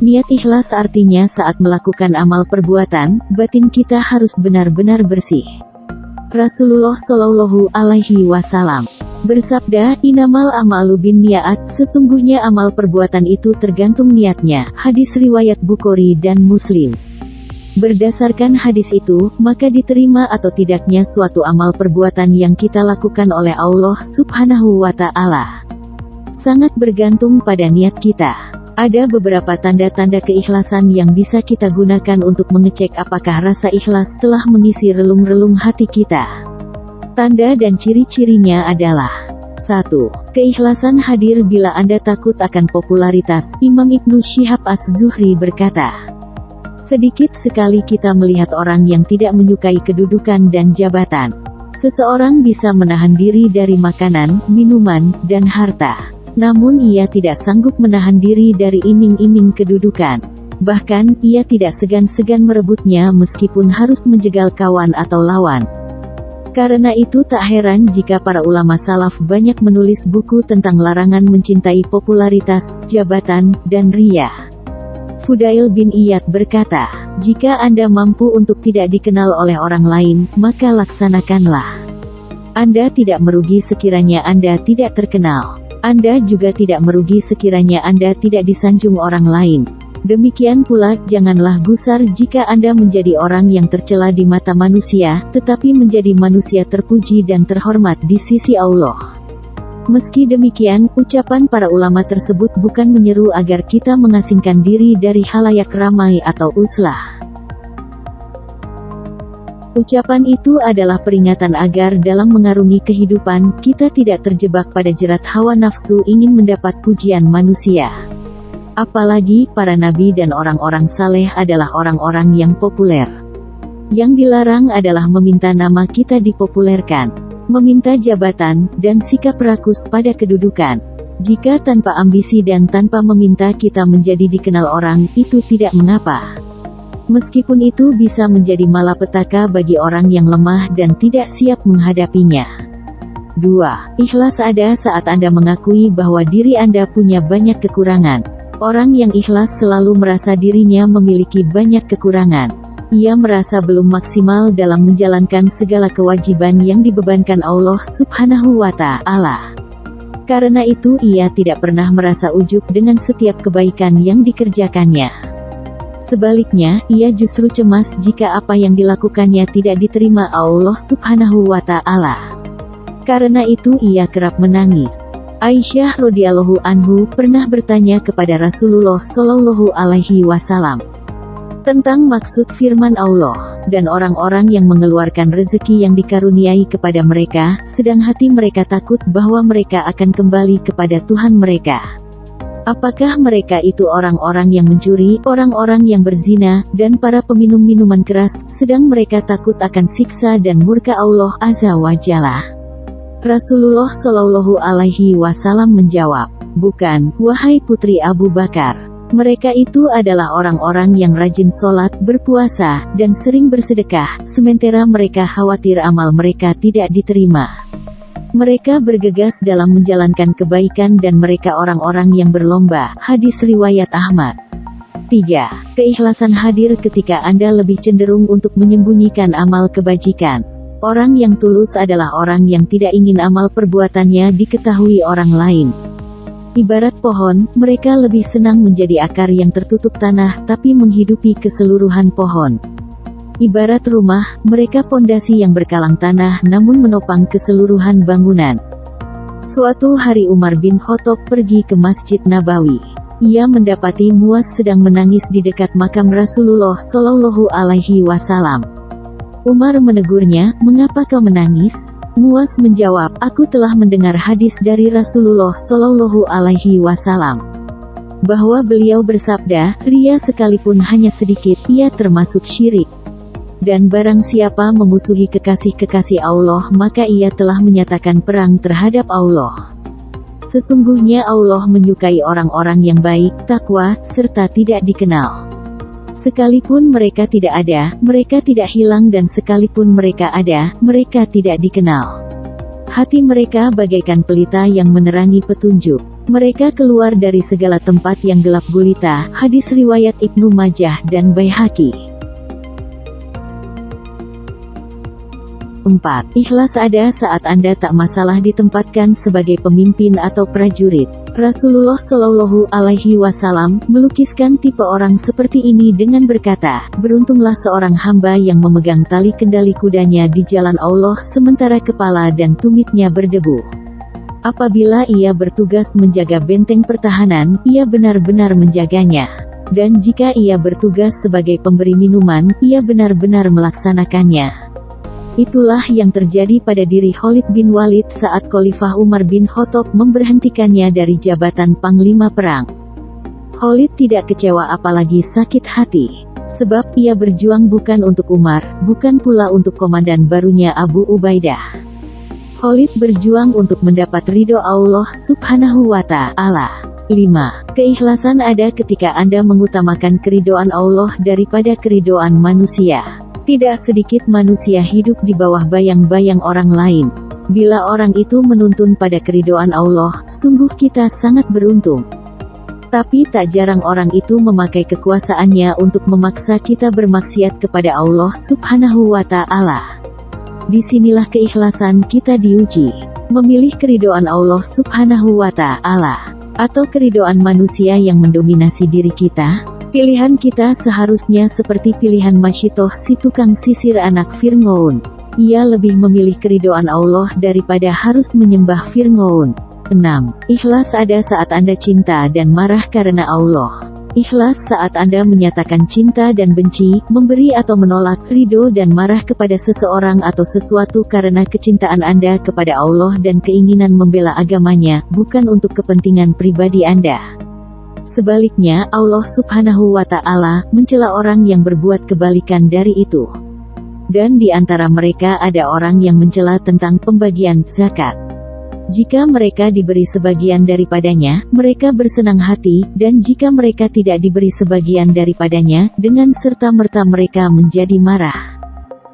Niat ikhlas artinya saat melakukan amal perbuatan, batin kita harus benar-benar bersih. Rasulullah Shallallahu Alaihi Wasallam bersabda, "Inamal a'malu binniyaat," sesungguhnya amal perbuatan itu tergantung niatnya. Hadis riwayat Bukhari dan Muslim. Berdasarkan hadis itu, maka diterima atau tidaknya suatu amal perbuatan yang kita lakukan oleh Allah Subhanahu wa Ta'ala sangat bergantung pada niat kita. Ada beberapa tanda-tanda keikhlasan yang bisa kita gunakan untuk mengecek apakah rasa ikhlas telah mengisi relung-relung hati kita. Tanda dan ciri-cirinya adalah: 1. Keikhlasan hadir bila Anda takut akan popularitas. Imam Ibnu Syihab Az-Zuhri berkata, sedikit sekali kita melihat orang yang tidak menyukai kedudukan dan jabatan. Seseorang bisa menahan diri dari makanan, minuman, dan harta. Namun ia tidak sanggup menahan diri dari iming-iming kedudukan. Bahkan, ia tidak segan-segan merebutnya meskipun harus menjegal kawan atau lawan. Karena itu tak heran jika para ulama salaf banyak menulis buku tentang larangan mencintai popularitas, jabatan, dan riya. Fudail bin Iyad berkata, "Jika Anda mampu untuk tidak dikenal oleh orang lain, maka laksanakanlah. Anda tidak merugi sekiranya Anda tidak terkenal. Anda juga tidak merugi sekiranya Anda tidak disanjung orang lain. Demikian pula, janganlah gusar jika Anda menjadi orang yang tercela di mata manusia, tetapi menjadi manusia terpuji dan terhormat di sisi Allah." Meski demikian, ucapan para ulama tersebut bukan menyeru agar kita mengasingkan diri dari halayak ramai atau uslah. Ucapan itu adalah peringatan agar dalam mengarungi kehidupan, kita tidak terjebak pada jerat hawa nafsu ingin mendapat pujian manusia. Apalagi, para nabi dan orang-orang saleh adalah orang-orang yang populer. Yang dilarang adalah meminta nama kita dipopulerkan, meminta jabatan, dan sikap rakus pada kedudukan. Jika tanpa ambisi dan tanpa meminta kita menjadi dikenal orang, itu tidak mengapa. Meskipun itu bisa menjadi malapetaka bagi orang yang lemah dan tidak siap menghadapinya. 2. Ikhlas ada saat Anda mengakui bahwa diri Anda punya banyak kekurangan. Orang yang ikhlas selalu merasa dirinya memiliki banyak kekurangan. Ia merasa belum maksimal dalam menjalankan segala kewajiban yang dibebankan Allah Subhanahu wa Ta'ala. Karena itu ia tidak pernah merasa ujub dengan setiap kebaikan yang dikerjakannya. Sebaliknya, ia justru cemas jika apa yang dilakukannya tidak diterima Allah Subhanahu wa Ta'ala. Karena itu ia kerap menangis. Aisyah radhiyallahu anhu pernah bertanya kepada Rasulullah Shallallahu Alaihi Wasallam tentang maksud firman Allah, "Dan orang-orang yang mengeluarkan rezeki yang dikaruniai kepada mereka, sedang hati mereka takut bahwa mereka akan kembali kepada Tuhan mereka. Apakah mereka itu orang-orang yang mencuri, orang-orang yang berzina, dan para peminum minuman keras, sedang mereka takut akan siksa dan murka Allah Azza wa Jalla?" Rasulullah Shallallahu Alaihi Wasallam menjawab, "Bukan, wahai putri Abu Bakar. Mereka itu adalah orang-orang yang rajin sholat, berpuasa, dan sering bersedekah, sementara mereka khawatir amal mereka tidak diterima. Mereka bergegas dalam menjalankan kebaikan dan mereka orang-orang yang berlomba." Hadis riwayat Ahmad. 3. Keikhlasan hadir ketika Anda lebih cenderung untuk menyembunyikan amal kebajikan. Orang yang tulus adalah orang yang tidak ingin amal perbuatannya diketahui orang lain. Ibarat pohon, mereka lebih senang menjadi akar yang tertutup tanah tapi menghidupi keseluruhan pohon. Ibarat rumah, mereka pondasi yang berkalang tanah namun menopang keseluruhan bangunan. Suatu hari Umar bin Khattab pergi ke Masjid Nabawi. Ia mendapati Muaz sedang menangis di dekat makam Rasulullah Shallallahu Alaihi Wasallam. Umar menegurnya, "Mengapa kau menangis?" Muaz menjawab, "Aku telah mendengar hadis dari Rasulullah Shallallahu Alaihi Wasallam bahwa beliau bersabda, riya sekalipun hanya sedikit, ia termasuk syirik. Dan barang siapa memusuhi kekasih-kekasih Allah maka ia telah menyatakan perang terhadap Allah. Sesungguhnya Allah menyukai orang-orang yang baik, takwa, serta tidak dikenal. Sekalipun mereka tidak ada, mereka tidak hilang dan sekalipun mereka ada, mereka tidak dikenal. Hati mereka bagaikan pelita yang menerangi petunjuk." Mereka keluar dari segala tempat yang gelap gulita. Hadis riwayat Ibnu Majah dan Baihaqi. 4. Ikhlas ada saat Anda tak masalah ditempatkan sebagai pemimpin atau prajurit. Rasulullah Shallallahu Alaihi Wasallam melukiskan tipe orang seperti ini dengan berkata, beruntunglah seorang hamba yang memegang tali kendali kudanya di jalan Allah sementara kepala dan tumitnya berdebu. Apabila ia bertugas menjaga benteng pertahanan, ia benar-benar menjaganya. Dan jika ia bertugas sebagai pemberi minuman, ia benar-benar melaksanakannya. Itulah yang terjadi pada diri Khalid bin Walid saat Khalifah Umar bin Khattab memberhentikannya dari jabatan Panglima Perang. Khalid tidak kecewa apalagi sakit hati. Sebab ia berjuang bukan untuk Umar, bukan pula untuk komandan barunya Abu Ubaidah. Khalid berjuang untuk mendapat ridho Allah Subhanahu wa Ta'ala. 5. Keikhlasan ada ketika Anda mengutamakan keridhoan Allah daripada keridhoan manusia. Tidak sedikit manusia hidup di bawah bayang-bayang orang lain. Bila orang itu menuntun pada keridhoan Allah, sungguh kita sangat beruntung. Tapi tak jarang orang itu memakai kekuasaannya untuk memaksa kita bermaksiat kepada Allah Subhanahu wa Ta'ala. Disinilah keikhlasan kita diuji. Memilih keridhoan Allah Subhanahu wa Ta'ala atau keridhoan manusia yang mendominasi diri kita. Pilihan kita seharusnya seperti pilihan Masyitoh si tukang sisir anak Fir'aun. Ia lebih memilih keridhoan Allah daripada harus menyembah Fir'aun. 6. Ikhlas ada saat Anda cinta dan marah karena Allah. Ikhlas saat Anda menyatakan cinta dan benci, memberi atau menolak, ridho dan marah kepada seseorang atau sesuatu karena kecintaan Anda kepada Allah dan keinginan membela agamanya, bukan untuk kepentingan pribadi Anda. Sebaliknya, Allah Subhanahu wa Ta'ala mencela orang yang berbuat kebalikan dari itu. Dan di antara mereka ada orang yang mencela tentang pembagian zakat. Jika mereka diberi sebagian daripadanya, mereka bersenang hati, dan jika mereka tidak diberi sebagian daripadanya, dengan serta-merta mereka menjadi marah.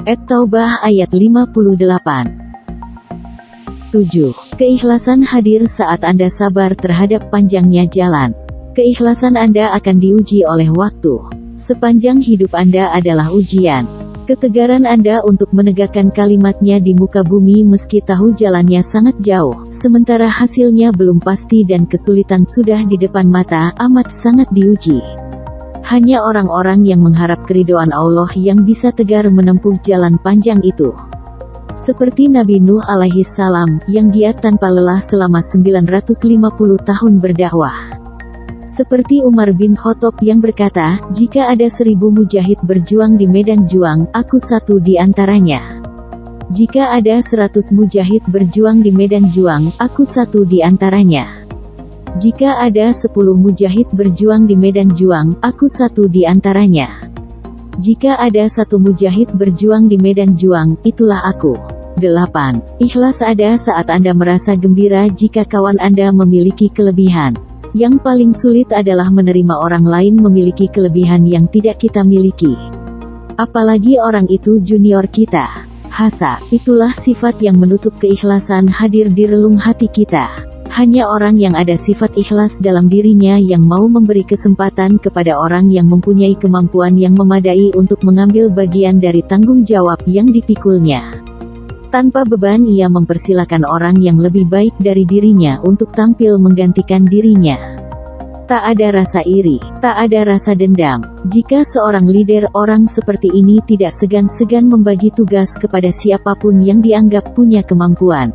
At-Taubah ayat 58. 7. Keikhlasan hadir saat Anda sabar terhadap panjangnya jalan. Keikhlasan Anda akan diuji oleh waktu. Sepanjang hidup Anda adalah ujian. Ketegaran Anda untuk menegakkan kalimatnya di muka bumi meski tahu jalannya sangat jauh, sementara hasilnya belum pasti dan kesulitan sudah di depan mata, amat sangat diuji. Hanya orang-orang yang mengharap keridhoan Allah yang bisa tegar menempuh jalan panjang itu. Seperti Nabi Nuh alaihi salam, yang giat tanpa lelah selama 950 tahun berdakwah. Seperti Umar bin Khattab yang berkata, jika ada 1000 mujahid berjuang di medan juang, aku satu di antaranya. Jika ada 100 mujahid berjuang di medan juang, aku satu di antaranya. Jika ada 10 mujahid berjuang di medan juang, aku satu di antaranya. Jika ada 1 mujahid berjuang di medan juang, itulah aku. 8. Ikhlas ada saat Anda merasa gembira jika kawan Anda memiliki kelebihan. Yang paling sulit adalah menerima orang lain memiliki kelebihan yang tidak kita miliki. Apalagi orang itu junior kita. Hasa, itulah sifat yang menutup keikhlasan hadir di relung hati kita. Hanya orang yang ada sifat ikhlas dalam dirinya yang mau memberi kesempatan kepada orang yang mempunyai kemampuan yang memadai untuk mengambil bagian dari tanggung jawab yang dipikulnya. Tanpa beban ia mempersilakan orang yang lebih baik dari dirinya untuk tampil menggantikan dirinya. Tak ada rasa iri, tak ada rasa dendam. Jika seorang leader orang seperti ini tidak segan-segan membagi tugas kepada siapapun yang dianggap punya kemampuan.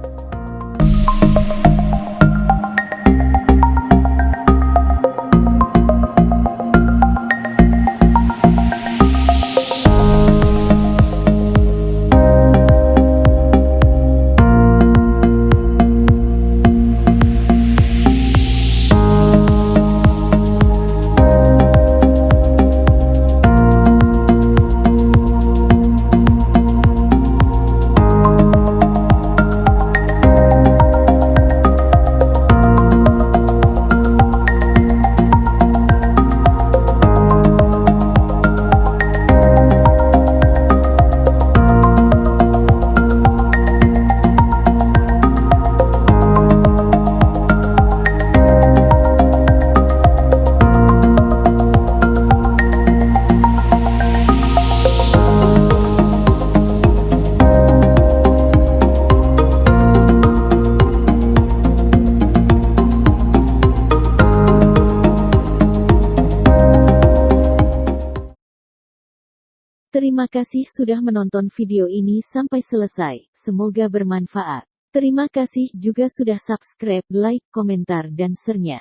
Terima kasih sudah menonton video ini sampai selesai. Semoga bermanfaat. Terima kasih juga sudah subscribe, like, komentar dan share-nya.